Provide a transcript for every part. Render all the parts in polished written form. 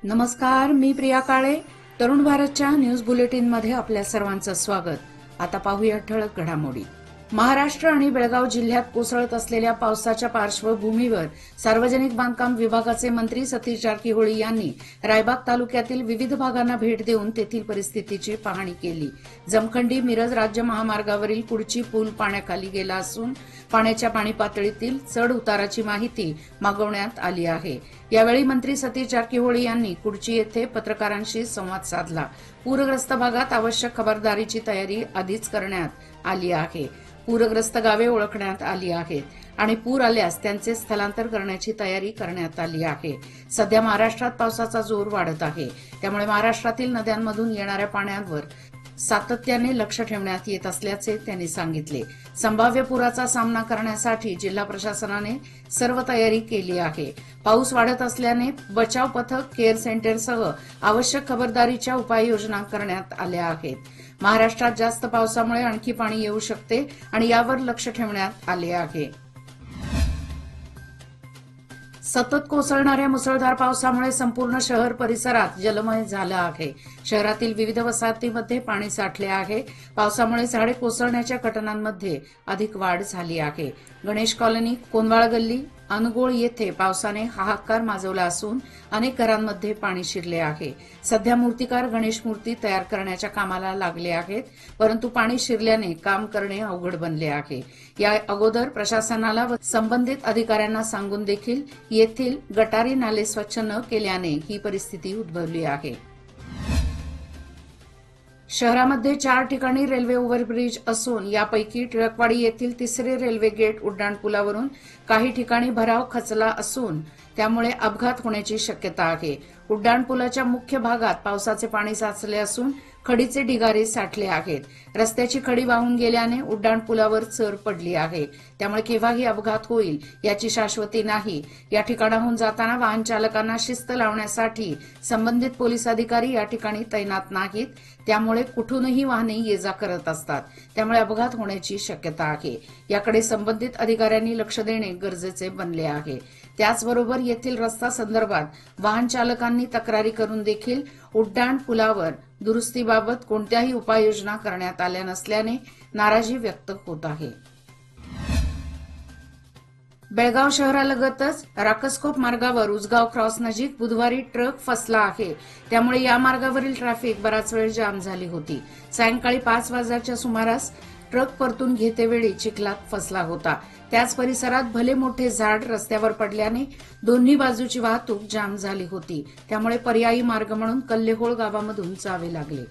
नमस्कार, मी प्रिया काळे. तरुण भारतच्या न्यूज बुलेटिनमध्ये आपल्या सर्वांचं स्वागत. आता पाहूया ठळक घडामोडी. महाराष्ट्र आणि बेळगाव जिल्ह्यात कोसळत असलेल्या पावसाच्या पार्श्वभूमीवर सार्वजनिक बांधकाम विभागाचे मंत्री सतीश जारकीहोळी यांनी रायबाग तालुक्यातील विविध भागांना भेट देऊन तेथील परिस्थितीची पाहणी केली. जमखंडी मिरज राज्य महामार्गावरील कुडची पूल पाण्याखाली गेला असून पाण्याच्या पाणी पातळीतील चढ उताराची माहिती मागवण्यात आली आहे. यावेळी मंत्री सतीश जारकीहोळी यांनी कुडची येथे पत्रकारांशी संवाद साधला. पूरग्रस्त भागात आवश्यक खबरदारीची तयारी आधीच करण्यात आली आहे. पूरग्रस्त गावे ओळखण्यात आली आहेत आणि पूर आल्यास त्यांचे स्थलांतर करण्याची तयारी करण्यात आली आहे. सध्या महाराष्ट्रात पावसाचा जोर वाढत आहे, त्यामुळे महाराष्ट्रातील नद्यांमधून येणाऱ्या पाण्यावर सातत्याने लक्ष ठेवण्यात येत असल्याचे त्यांनी सांगितले. संभाव्य पुराचा सामना करण्यासाठी जिल्हा प्रशासनाने सर्व तयारी केली आहे. पाऊस वाढत असल्याने बचाव पथक, केअर सेंटरसह आवश्यक खबरदारीच्या उपाययोजना करण्यात आल्या आहेत. महाराष्ट्रात जास्त पावसामुळे आणखी पाणी येऊ शकते आणि यावर लक्ष ठेवण्यात आले आहे. सतत कोसळणाऱ्या मुसळधार पावसामुळे संपूर्ण शहर परिसरात जलमय झालं आहे. शहरातील विविध वसाहतींमध्ये पाणी साठले आहे. पावसामुळे झाडे कोसळण्याच्या घटनांमध्ये अधिक वाढ झाली आहे. गणेश कॉलनी, कोनवाळ गल्ली, अनुगोळ येथे पावसाने हाहाकार माजवला असून अनेक घरांमध्ये पाणी शिरले आहे. सध्या मूर्तिकार गणेश मूर्ती तयार करण्याच्या कामाला लागले आहेत, परंतु पाणी शिरल्याने काम करणे अवघड बनले आहे. या अगोदर प्रशासनाला व संबंधित अधिकाऱ्यांना सांगून देखील येथील गटारी नाले स्वच्छ न केल्याने ही परिस्थिती उद्भवली आहे. शहरामध्ये 4 ठिकाणी रेल्वे ओव्हरब्रिज असून यापैकी टिळकवाडी येथील तिसरे रेल्वे गेट उड्डाणपुलावरून काही ठिकाणी भराव खचला असून त्यामुळे अपघात होण्याची शक्यता आहे. उड्डाणपुलाच्या मुख्य भागात पावसाचे पाणी साचले असून खडीचे ढिगारे साठले आहेत. रस्त्याची खडी वाहून गेल्याने उड्डाणपुलावर चर पडली आहे, त्यामुळे केव्हाही अपघात होईल याची शाश्वती नाही. या ठिकाणाहून जाताना वाहन चालकांना शिस्त लावण्यासाठी संबंधित पोलीस अधिकारी या ठिकाणी तैनात नाहीत, त्यामुळे कुठूनही वाहने ये जा करत असतात, त्यामुळे अपघात होण्याची शक्यता आहे. याकडे संबंधित अधिकाऱ्यांनी लक्ष देणे गरजेचे बनले आहे. त्याचबरोबर येथील रस्ता संदर्भात वाहन चालकांनी तक्रारी करून देखील उड्डाण पुलावर दुरुस्तीबाबत कोणत्याही उपाययोजना करण्यात आल्या नसल्याने नाराजी व्यक्त होत आहे. बेळगाव शहरालगतच राकसकोप मार्गावर उसगाव क्रॉस नजीक बुधवारी ट्रक फसला आहे, त्यामुळे या मार्गावरील ट्रॅफिक बराच वेळ जाम झाली होती. सायंकाळी 5 वाजण्याच्या सुमारास ट्रक परतून घेतेवेळी चिखलात फसला होता. त्याच परिसरात भले मोठे झाड रस्त्यावर पडल्याने दोन्ही बाजूची वाहतूक जाम झाली होती, त्यामुळे पर्यायी मार्ग म्हणून कल्लेहोळ गावामधून जावे लागले.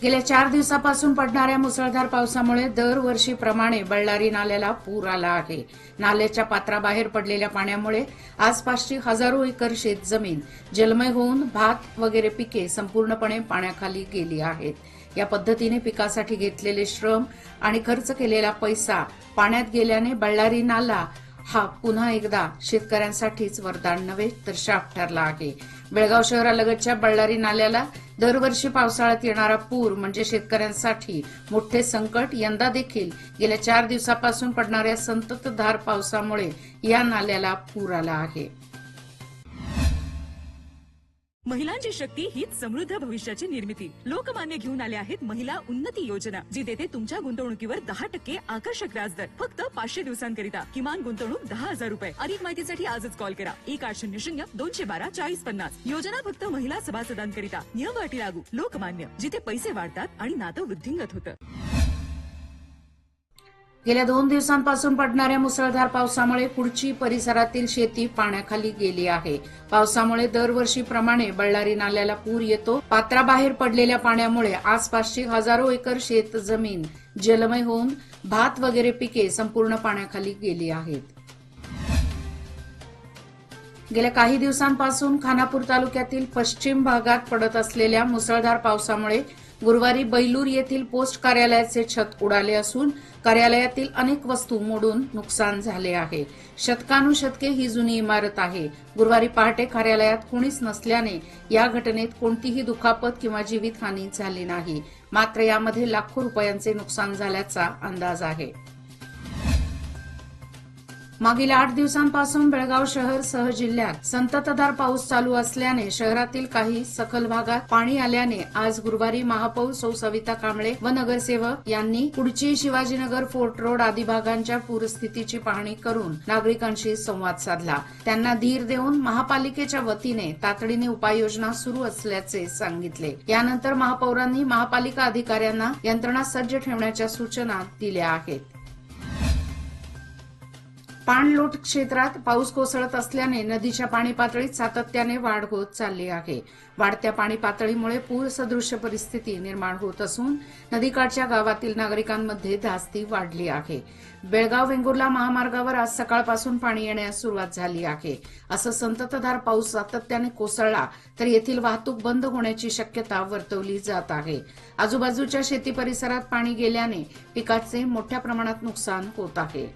गेल्या 4 दिवसापासून पडणाऱ्या मुसळधार पावसामुळे दरवर्षीप्रमाणे बळ्ळारी नाल्याला पूर आला आहे. नाल्याच्या पात्राबाहेर पडलेल्या पाण्यामुळे आसपासची हजारो एकर शेत जमीन जलमय होऊन भात वगैरे पिके संपूर्णपणे पाण्याखाली गेली आहेत. या पद्धतीने पिकासाठी घेतलेले श्रम आणि खर्च केलेला पैसा पाण्यात गेल्याने बळ्ळारी नाला हा पुन्हा एकदा शेतकऱ्यांसाठीच वरदान नव्हे तर शाप ठरला आहे. बेळगाव शहरालगतच्या बळ्ळारी नाल्याला दरवर्षी पावसाळ्यात येणारा पूर म्हणजे शेतकऱ्यांसाठी मोठे संकट. यंदा देखील गेल्या 4 दिवसापासून पडणाऱ्या संततधार पावसामुळे या नाल्याला पूर आला आहे. महिलांची शक्ती हीच समृद्ध भविष्याची निर्मिती. लोकमान्य घेऊन आले आहेत महिला उन्नती योजना, जी देते तुमच्या गुंतवणुकीवर 10% आकर्षक व्याजदर फक्त 500 दिवसांकरिता. किमान गुंतवणूक 10,000 रुपये. अधिक माहितीसाठी आजच कॉल करा 1800-212-4050. योजना फक्त महिला सभासदांकरिता. नियम अटी लागू. लोकमान्य, जिथे पैसे वाढतात आणि नातं वृद्धिंगत होतं. गेल्या 2 दिवसांपासून पडणाऱ्या मुसळधार पावसामुळे कुडची परिसरातील शेती पाण्याखाली गेली आहे. पावसामुळे दरवर्षीप्रमाणे बळ्ळारी नाल्याला पूर येतो. पात्राबाहेर पडलेल्या पाण्यामुळे आसपासची हजारो एकर शेत जमीन जलमय होऊन भात वगैरे पिके संपूर्ण पाण्याखाली गेली आहेत. गेल्या काही दिवसांपासून खानापूर तालुक्यातील पश्चिम भागात पडत असलेल्या मुसळधार पावसामुळे गुरुवारी बैलूर येथील पोस्ट कार्यालयाचे छत उडाले असून कार्यालयातील अनेक वस्तू मोडून नुकसान झाले आहे. शतकानुशतके ही जुनी इमारत आहे. गुरुवारी पहाटे कार्यालयात कोणीच नसल्याने या घटनेत कोणतीही दुखापत किंवा जीवितहानी झाली नाही. मात्र यामध्ये लाखो रुपयांचे नुकसान झाल्याचा अंदाज आहे. मागील 8 दिवसांपासून बेळगाव शहर सह जिल्ह्यात संततधार पाऊस चालू असल्याने शहरातील काही सखल भागात पाणी आल्याने आज गुरुवारी महापौर सौ सविता कांबळे व नगरसेवक यांनी कुडची, शिवाजीनगर, फोर्ट रोड आदी भागांच्या पूरस्थितीची पाहणी करून नागरिकांशी संवाद साधला. त्यांना धीर देऊन महापालिकेच्या वतीने तातडीने उपाययोजना सुरू असल्याचे सांगितले. यानंतर महापौरांनी महापालिका अधिकाऱ्यांना यंत्रणा सज्ज ठेवण्याच्या सूचना दिल्या आहेत. पाणलोट क्षेत्रात पाऊस कोसळत असल्याने नदीच्या पाणी पातळीत सातत्याने वाढ होत चालली आहे. वाढत्या पाणी पातळीमुळे पूर सदृश्य परिस्थिती निर्माण होत असून नदीकाठच्या गावातील नागरिकांमध्ये धास्ती वाढली आहे. बेळगाव वेंगुर्ला महामार्गावर आज सकाळपासून पाणी येण्यास सुरुवात झाली आहे. असं संततधार पाऊस सातत्याने कोसळला तर येथील वाहतूक बंद होण्याची शक्यता वर्तवली जात आहे. आजूबाजूच्या शेती परिसरात पाणी गेल्याने पिकाचे मोठ्या प्रमाणात नुकसान होत आहे.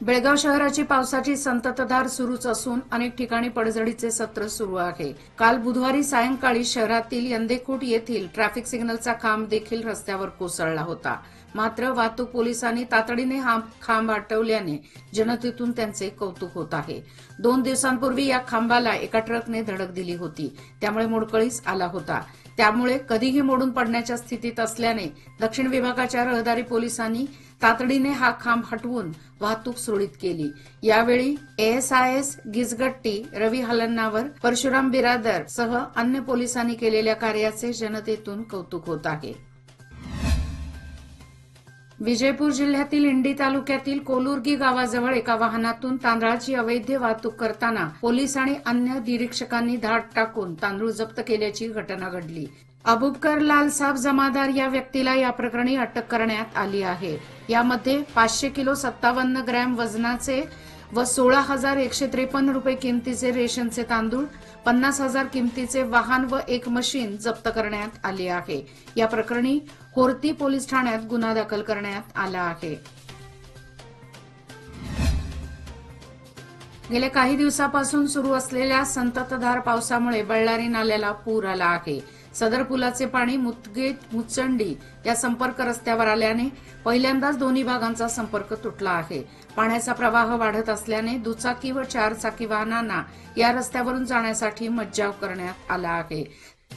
बेळगाव शहराची पावसाची संततधार सुरूच असून अनेक ठिकाणी पडझडीचे सत्र सुरू आहे. काल बुधवारी सायंकाळी शहरातील यंदेखूट येथील ट्रॅफिक सिग्नलचा खांब देखील रस्त्यावर कोसळला होता. मात्र वाहतूक पोलिसांनी तातडीने हा खांब हटवल्याने जनतेतून त्यांचे कौतुक होत आहे. 2 दिवसांपूर्वी या खांबाला एका ट्रकने धडक दिली होती, त्यामुळे मोडकळीस आला होता. त्यामुळे कधीही मोडून पडण्याच्या स्थितीत असल्याने दक्षिण विभागाच्या रहदारी पोलिसांनी तातडीने हा खांब हटवून वाहतूक सुरळीत केली. यावेळी ASIS गिजगट्टी, रवी हलन्नावर, परशुराम बिरादर सह अन्य पोलिसांनी केलेल्या कार्याचे जनतेतून कौतुक होत आहे. विजयपूर जिल्ह्यातील इंडी तालुक्यातील कोलुर्गी गावाजवळ एका वाहनातून तांदळाची अवैध वाहतूक करताना पोलीस आणि अन्य निरीक्षकांनी धाड टाकून तांदूळ जप्त केल्याची घटना घडली. अबुबकर लालसाब जमादार या व्यक्तीला या प्रकरणी अटक करण्यात आली आहे. यामध्ये 500 किलो 57 ग्रॅम वजनाचे व 16,153 रुपये किमतीचे रेशनचे तांदूळ, 50,000 किमतीचे वाहन व एक मशीन जप्त करण्यात आली आहे. या प्रकरणी होर्ती पोलीस ठाण्यात गुन्हा दाखल करण्यात आला आहे. गेल्या काही दिवसापासून सुरू असलेल्या संततधार पावसामुळे बळ्ळारी नाल्याला पूर आला आहे. सदर पुलाचे पाणी मुचंडी या संपर्क रस्त्यावर आल्याने पहिल्यांदाच दोन्ही भागांचा संपर्क तुटला आहे. पाण्याचा प्रवाह वाढत असल्याने दुचाकी व 4 चाकी वाहनांना या रस्त्यावरून जाण्यासाठी मज्जाव करण्यात आला आहे.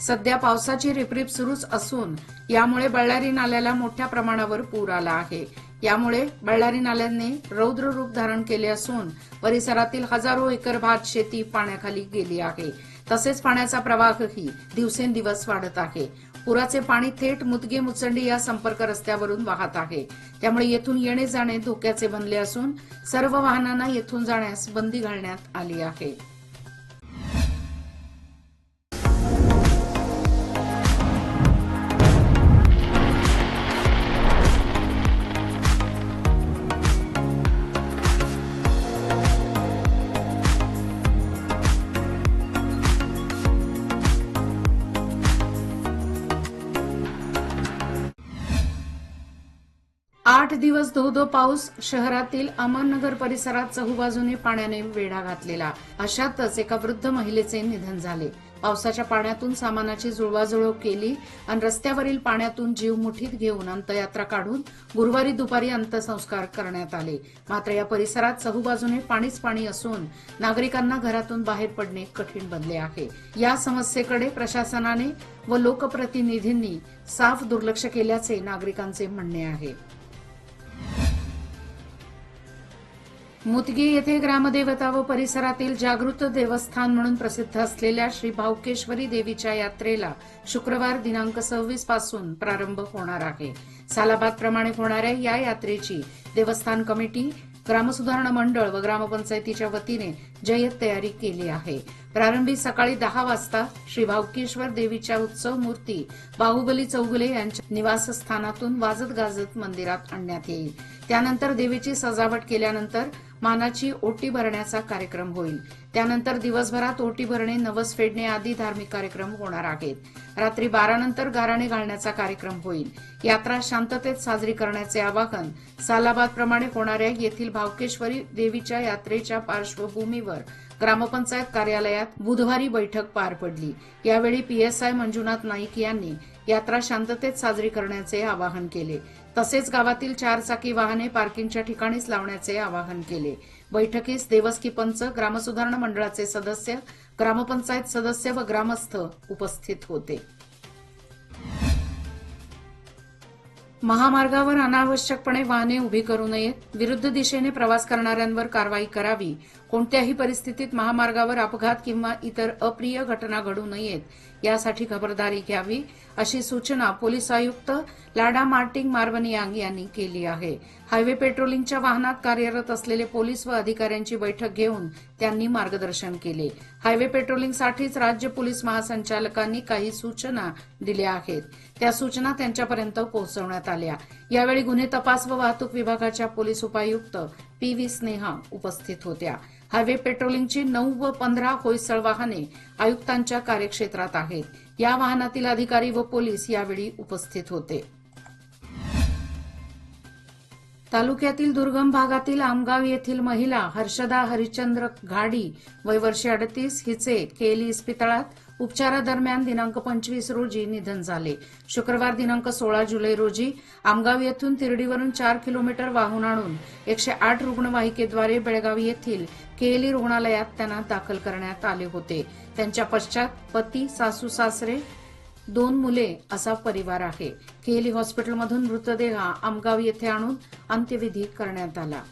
सध्या पावसाची रिपरिप सुरूच असून यामुळे बळ्ळारी नाल्याला मोठ्या प्रमाणावर पूर आला आहे. यामुळे बळ्ळारी नाल्याने रौद्र रूप धारण केले असून परिसरातील हजारो एकर भात शेती पाण्याखाली गेली आहे. तसेच पाण्याचा प्रवाहही दिवसेंदिवस वाढत आहे. पुराचे पाणी थेट मुचंडी या संपर्क रस्त्यावरून वाहत आहे. त्यामुळे येथून येणे जाणे धोक्याचे बनले असून सर्व वाहनांना येथून जाण्यास बंदी घालण्यात आली आहे. आठ दिवस धो पाऊस शहरातील अमरनगर परिसरात चहूबाजूने पाण्याने वेढा घातलेला. अशातच एका वृद्ध महिलेचे निधन झाले. पावसाच्या पाण्यातून सामानाची जुळवाजुळव केली आणि रस्त्यावरील पाण्यातून जीव मुठीत घेऊन अंत्ययात्रा काढून गुरुवारी दुपारी अंत्यसंस्कार करण्यात आले. मात्र या परिसरात चहूबाजूने पाणीच पाणी असून नागरिकांना घरातून बाहेर पडणे कठीण बनले आहे. या समस्येकडे प्रशासनाने व लोकप्रतिनिधींनी साफ दुर्लक्ष केल्याचे नागरिकांचे म्हणणे आहे. मुदगी येथे ग्रामदेवता व परिसरातील जागृत देवस्थान म्हणून प्रसिद्ध असलेल्या श्री भावकेश्वरी देवीच्या यात्रेला शुक्रवार दिनांक 26 पासून प्रारंभ होणार आहे. सालाबादप्रमाणे होणाऱ्या या यात्रेची देवस्थान कमिटी, ग्रामसुधारणा मंडळ व ग्रामपंचायतीच्या वतीने जय्यत तयारी केली आहे. प्रारंभी सकाळी 10 वाजता श्री भावकेश्वर देवीच्या उत्सव मूर्ती बाहुबली चौगुले यांच्या निवासस्थानातून वाजत गाजत मंदिरात आणण्यात येईल. त्यानंतर देवीची सजावट केल्यानंतर मानाची ओटी भरण्याचा कार्यक्रम होईल. त्यानंतर दिवसभरात ओटी भरणे, नवस फेडणे आदी धार्मिक कार्यक्रम होणार आहेत. रात्री 12 नंतर गाराणे घालण्याचा कार्यक्रम होईल. यात्रा शांततेत साजरी करण्याचे आवाहन सालाबादप्रमाणे होणाऱ्या येथील भावकेश्वरी देवीच्या यात्रेच्या पार्श्वभूमीवर ग्रामपंचायत कार्यालयात बुधवारी बैठक पार पडली. यावेळी PSI मंजुनाथ नाईक यांनी यात्रा शांततेत साजरी करण्याचे आवाहन केले. तसेच गावातील 4 चाकी वाहने पार्किंगच्या ठिकाणीच लावण्याचे आवाहन केले। बैठकीस देवस्की पंच, ग्रामसुधारणा मंडळाचे सदस्य, ग्रामपंचायत सदस्य व ग्रामस्थ उपस्थित होते। महामार्गावर अनावश्यकपणे वाहने उभी करू नयेत, विरुद्ध दिशेने प्रवास करणाऱ्यांवर कारवाई करावी, कोणत्याही परिस्थितीत महामार्गावर अपघात किंवा इतर अप्रिय घटना घडू नयेत यासाठी खबरदारी घ्यावी, अशी सूचना पोलीस आयुक्त लाडा मार्टिंग मार्वनियांग यांनी केली आहे। हायवे पेट्रोलिंगच्या वाहनात कार्यरत असलेले पोलीस व अधिकाऱ्यांची बैठक घेऊन त्यांनी मार्गदर्शन केले। हायवे पेट्रोलिंगसाठीच राज्य पोलीस महासंचालकांनी काही सूचना दिल्या आहेत, त्या सूचना त्यांच्यापर्यंत पोहोचवण्यात आल्या। यावेळी गुन्हे तपास व वाहतूक विभागाच्या पोलीस उपायुक्त पी.व्ही. स्नेहा उपस्थित होत्या। हायवे पेट्रोलिंगची 9 व 15 होयसळ वाहने आयुक्तांच्या कार्यक्षेत्रात आहेत। या वाहनातील अधिकारी व पोलीस यावेळी उपस्थित होते। तालुक्यातील दुर्गम भागातील आमगाव येथील महिला हर्षदा हरिश्चंद्र घाडी वय वर्ष 38 हिचे केली इस्पितळात उपचारादरम्यान दिनांक 25 रोजी निधन झाले। शुक्रवार दिनांक 16 जुलै रोजी आमगाव येथून तिरडीवरून 4 किलोमीटर वाहून आणून 108 रुग्णवाहिकेद्वारे बेळगाव येथील केली रुग्णालयात त्यांना दाखल करण्यात आले होते। त्यांच्या पश्चात पती, सासू सासरे, 2 मुले असा परिवार आहे। केली हॉस्पिटलमधून मृतदेह आमगाव येथे आणून अंत्यविधी करण्यात आला।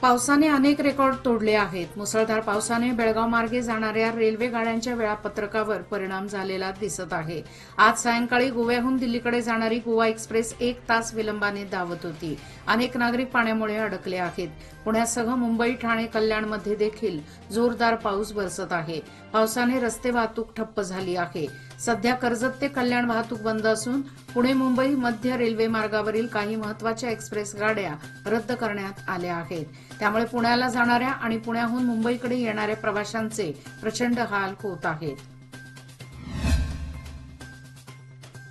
पावसाने अनेक रेकॉर्ड तोडले आहेत। मुसळधार पावसाने बेळगाव मार्गे जाणाऱ्या रेल्वे गाड्यांच्या वेळापत्रकावर परिणाम झालेला दिसत आहे। आज सायंकाळी गोव्याहून दिल्लीकडे जाणारी गोवा एक्सप्रेस 1 तास विलंबाने धावत होती। अनेक नागरिक पाण्यामुळे अडकले आहेत। पुण्यासह मुंबई, ठाणे, कल्याणमध्ये देखील जोरदार पाऊस बरसत आहे। पावसाने रस्ते वाहतूक ठप्प झाली आहे। सध्या कर्जत ते कल्याण वाहतूक बंद असून पुणे मुंबई मध्य रेल्वे मार्गावरील काही महत्वाच्या एक्सप्रेस गाड्या रद्द करण्यात आल्या आहेत। त्यामुळे पुण्याला जाणाऱ्या आणि पुण्याहून मुंबईकडे येणाऱ्या प्रवाशांचे प्रचंड हाल होत आहेत।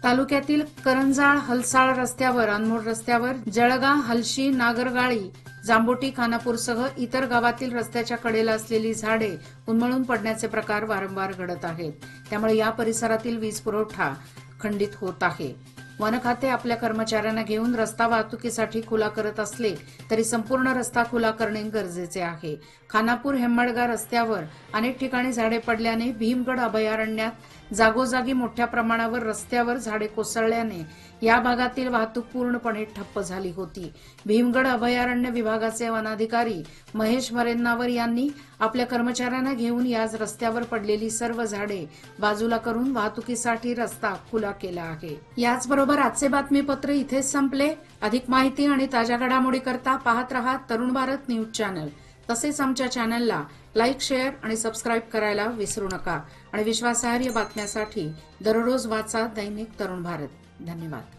तालुक्यातील करंजाळ हलसाळ रस्त्यावर, अनमोड रस्त्यावर जळगा, हलशी, नागरगाळी, जांबोटी, खानापूरसह इतर गावातील रस्त्याच्या कडेला असलेली झाडे उन्मळून पडण्याचे प्रकार वारंवार घडत आहेत। त्यामुळे या परिसरातील वीज पुरवठा खंडित होत आहे। वन खाते आपल्या कर्मचाऱ्यांना घेऊन रस्ता वाहतुकीसाठी खुला करत असले तरी संपूर्ण रस्ता खुला करणे गरजेचे आहे। खानापूर हेम्मडगा रस्त्यावर अनेक ठिकाणी झाडे पडल्याने भीमगड अभयारण्यात जागोजागी मोठ्या प्रमाणावर रस्त्यावर झाडे कोसळल्याने या भागातील वाहतूक पूर्णपणे ठप्प झाली होती। भीमगड अभयारण्य विभागाचे वनाधिकारी महेश मरेन्नावर यांनी आपल्या कर्मचाऱ्यांना घेऊन याच रस्त्यावर पडलेली सर्व झाडे बाजूला करून वाहतुकीसाठी रस्ता खुला केला आहे। याचबरोबर आजचे बातमीपत्र इथेच संपले। अधिक माहिती आणि ताज्या घडामोडी करता पाहत रहा तरुण भारत न्यूज चॅनल। तसेच आमच्या चॅनलला लाईक, शेअर आणि सबस्क्राईब करायला विसरू नका आणि विश्वासार्ह बातम्यांसाठी दररोज वाचा दैनिक तरुण भारत। धन्यवाद।